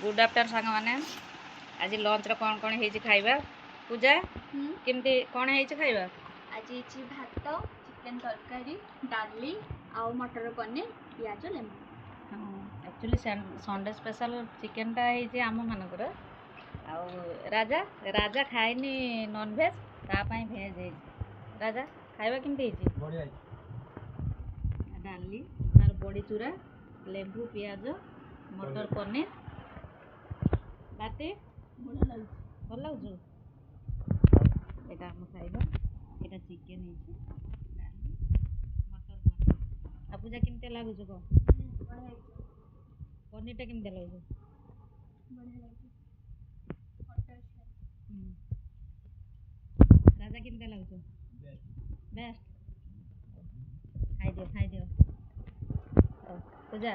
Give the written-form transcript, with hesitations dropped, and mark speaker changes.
Speaker 1: Good afternoon सांग मैंने आज लंच रे कौन कौन है खाइबा पूजा केमती कौन है खाइबा
Speaker 2: आज भात चिकेन तरकारी डाली आउ मटर पनीर पियाज lemon
Speaker 1: actually Sunday special chicken टा है आम मानकर राजा राजा खाएनी नॉन भेज तापाई भेज है राजा खाइबा केमती डाली तार बड़ी चूरा लेंबू पियाज मटर पनीर बाटे भल लगुच यहाँ खाइबा यहाँ चिकेन डाली मटर पनीर आ पूजा केमती लगुच कह पनीर टा केमती लगुच राजा केमती लगुच बेस्ट खाई दियो पूजा।